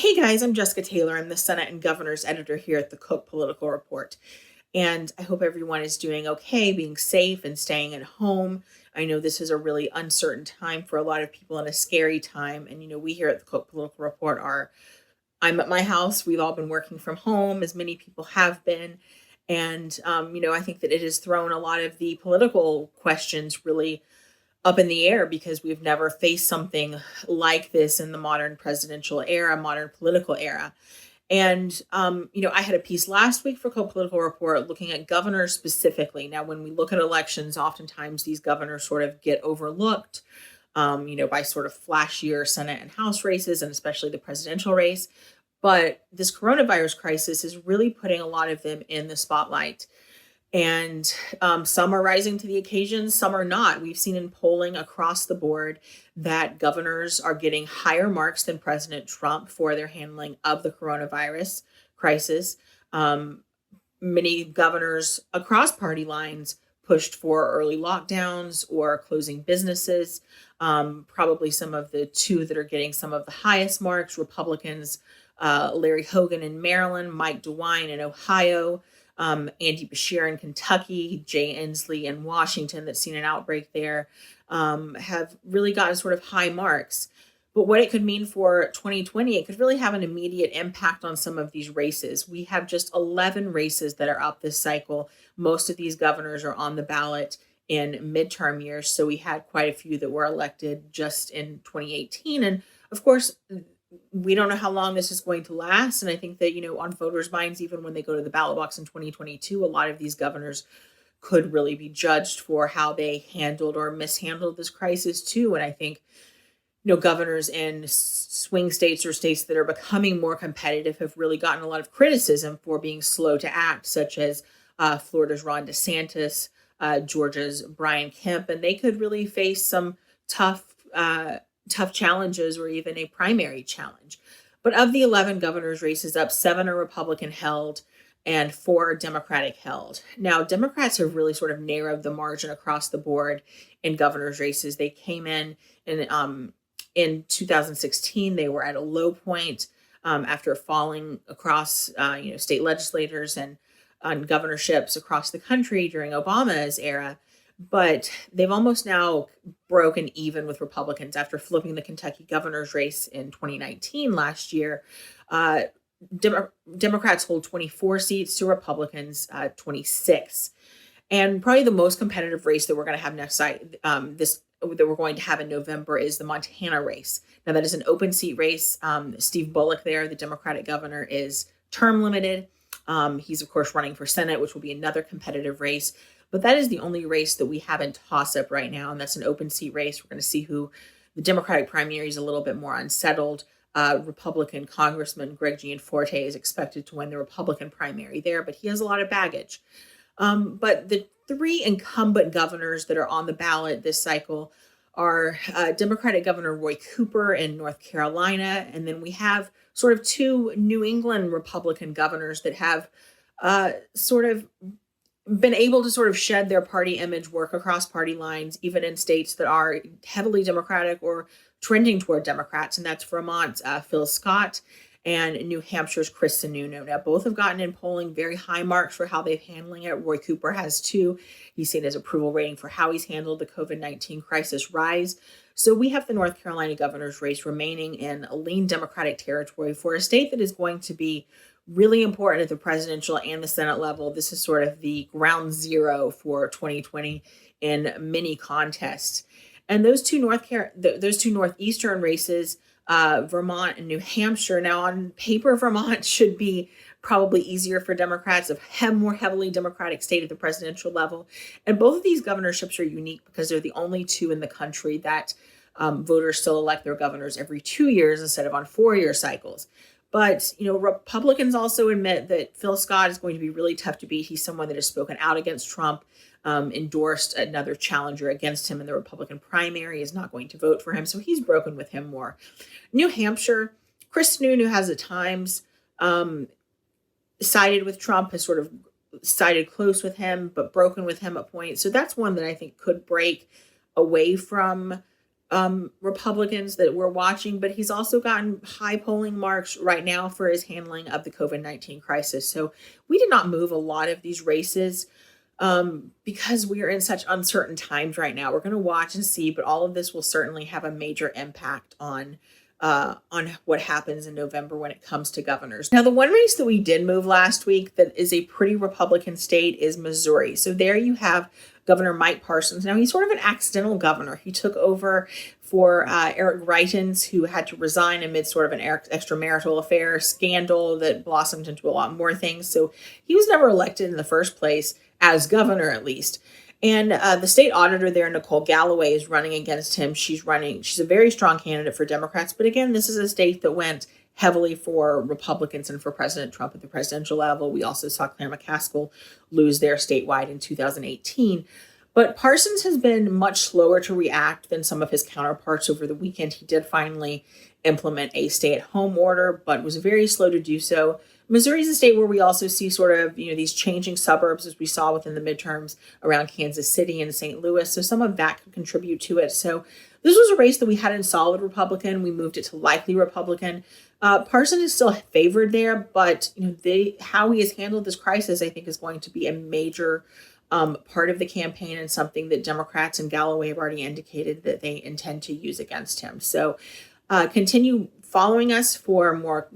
Hey guys, I'm Jessica Taylor. I'm the Senate and Governor's editor here at the Cook Political Report. And I hope everyone is doing okay, being safe and staying at home. I know this is a really uncertain time for a lot of people and a scary time. And, we here at the Cook Political Report I'm at my house. We've all been working from home, as many people have been. And, I think that it has thrown a lot of the political questions really up in the air because we've never faced something like this in the modern presidential era, modern political era. And, I had a piece last week for Co-Political Report looking at governors specifically. Now, when we look at elections, oftentimes these governors sort of get overlooked, by sort of flashier Senate and House races, and especially the presidential race. But this coronavirus crisis is really putting a lot of them in the spotlight. And some are rising to the occasion, some are not. We've seen in polling across the board that governors are getting higher marks than President Trump for their handling of the coronavirus crisis. Many governors across party lines pushed for early lockdowns or closing businesses. Probably some of the two that are getting some of the highest marks, Republicans, Larry Hogan in Maryland, Mike DeWine in Ohio, Andy Beshear in Kentucky, Jay Inslee in Washington, that's seen an outbreak there, have really gotten sort of high marks. But what it could mean for 2020, it could really have an immediate impact on some of these races. We have just 11 races that are up this cycle. Most of these governors are on the ballot in midterm years. So we had quite a few that were elected just in 2018. And of course, we don't know how long this is going to last. And I think that, on voters' minds, even when they go to the ballot box in 2022, a lot of these governors could really be judged for how they handled or mishandled this crisis too. And I think, governors in swing states or states that are becoming more competitive have really gotten a lot of criticism for being slow to act, such as Florida's Ron DeSantis, Georgia's Brian Kemp, and they could really face some tough challenges or even a primary challenge. But of the 11 governors' races up, 7 are Republican held and 4 are Democratic held. Now, Democrats have really sort of narrowed the margin across the board in governors' races. They came in 2016, they were at a low point after falling across, state legislators and on governorships across the country during Obama's era. But they've almost now broken even with Republicans after flipping the Kentucky governor's race in 2019 last year. Democrats hold 24 seats to Republicans 26. And probably the most competitive race that we're going to have that we're going to have in November is the Montana race. Now, that is an open seat race. Steve Bullock there, the Democratic governor, is term limited. He's, of course, running for Senate, which will be another competitive race. But that is the only race that we have in toss-up right now, and that's an open seat race. We're going to see who the Democratic primary is a little bit more unsettled. Republican Congressman Greg Gianforte is expected to win the Republican primary there, but he has a lot of baggage. But the 3 incumbent governors that are on the ballot this cycle are Democratic Governor Roy Cooper in North Carolina, and then we have sort of 2 New England Republican governors that have sort of been able to sort of shed their party image, work across party lines, even in states that are heavily Democratic or trending toward Democrats, and that's Vermont's Phil Scott and New Hampshire's Chris Sununu. Now, both have gotten in polling very high marks for how they're handling it. Roy Cooper has 2. He's seen his approval rating for how he's handled the COVID-19 crisis rise. So we have the North Carolina governor's race remaining in a lean Democratic territory for a state that is going to be really important at the presidential and the Senate level. This is sort of the ground zero for 2020 in many contests. And those two northeastern races, Vermont and New Hampshire. Now, on paper, Vermont should be probably easier for Democrats, a more heavily Democratic state at the presidential level. And both of these governorships are unique because they're the only 2 in the country that voters still elect their governors every 2 years instead of on 4-year cycles. But, Republicans also admit that Phil Scott is going to be really tough to beat. He's someone that has spoken out against Trump, endorsed another challenger against him in the Republican primary, is not going to vote for him. So he's broken with him more. New Hampshire, Chris Sununu has at times sided with Trump, has sort of sided close with him, but broken with him at points. So that's one that I think could break away from Republicans that we're watching, but he's also gotten high polling marks right now for his handling of the COVID-19 crisis. So we did not move a lot of these races because we are in such uncertain times right now. We're going to watch and see, but all of this will certainly have a major impact on what happens in November when it comes to governors. Now, the one race that we did move last week that is a pretty Republican state is Missouri. So there you have Governor Mike Parsons. Now, he's sort of an accidental governor. He took over for Eric Greitens, who had to resign amid sort of an extramarital affair scandal that blossomed into a lot more things. So he was never elected in the first place, as governor at least. And the state auditor there, Nicole Galloway, is running against him. She's a very strong candidate for Democrats. But again, this is a state that went heavily for Republicans and for President Trump at the presidential level. We also saw Claire McCaskill lose there statewide in 2018. But Parsons has been much slower to react than some of his counterparts over the weekend. He did finally implement a stay-at-home order, but was very slow to do so. Missouri is a state where we also see sort of, these changing suburbs as we saw within the midterms around Kansas City and St. Louis. So some of that could contribute to it. So this was a race that we had in solid Republican. We moved it to likely Republican. Parson is still favored there, but how he has handled this crisis, I think, is going to be a major part of the campaign and something that Democrats and Galloway have already indicated that they intend to use against him. So continue following us for more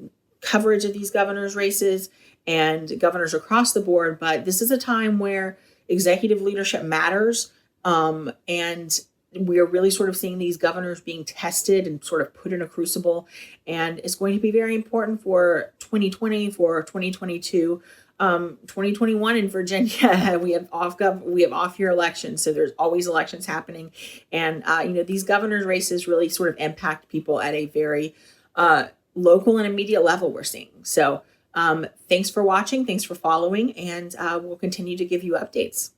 coverage of these governors' races and governors across the board. But this is a time where executive leadership matters. And we're really sort of seeing these governors being tested and sort of put in a crucible. And it's going to be very important for 2020, for 2022. 2021 in Virginia, we have off-year elections, so there's always elections happening, and these governors' races really sort of impact people at a very local and immediate level. We're seeing. So, thanks for watching, thanks for following, and we'll continue to give you updates.